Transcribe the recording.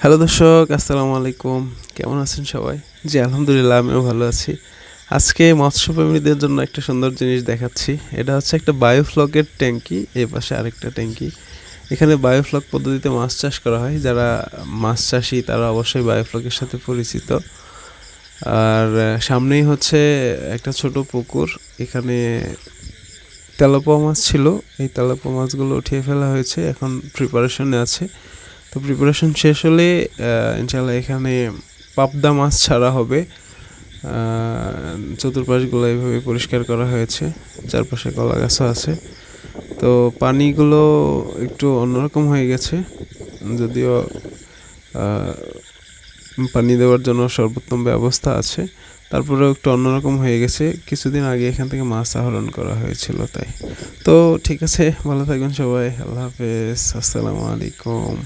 Hello দর্শক, আসসালামু আলাইকুম। কেমন আছেন সবাই? জি, আলহামদুলিল্লাহ আমিও ভালো আছি। আজকে মৎস্যপ্রেমীদের জন্য একটা সুন্দর জিনিস দেখাচ্ছি। এটা হচ্ছে একটা বায়োফ্লকের ট্যাঙ্কি, এই পাশে আরেকটা ট্যাঙ্কি। এখানে বায়োফ্লক পদ্ধতিতে মাছ চাষ করা হয়। যারা মাছ চাষী তারা অবশ্যই বায়োফ্লকের সাথে পরিচিত। আর সামনেই হচ্ছে একটা ছোট পুকুর। এখানে তেলাপোয়া মাছ ছিল। এই তেলাপোয়া মাছগুলো উঠিয়ে ফেলা হয়েছে, এখন প্রিপারেশনে আছে। তো প্রিপারেশন শেষ হলে ইনশাল্লাহ এখানে পাবদা মাছ ছাড়া হবে। চতুর্পাশগুলো এইভাবে পরিষ্কার করা হয়েছে, চারপাশে কলা গাছও আছে। তো পানিগুলো একটু অন্যরকম হয়ে গেছে, যদিও পানি দেওয়ার জন্য সর্বোত্তম ব্যবস্থা আছে, তারপরেও একটু অন্যরকম হয়ে গেছে। কিছুদিন আগে এখান থেকে মাছ আহরণ করা হয়েছিল তাই। তো ঠিক আছে, ভালো থাকবেন সবাই। আল্লাহ হাফেজ, আসসালামু আলাইকুম।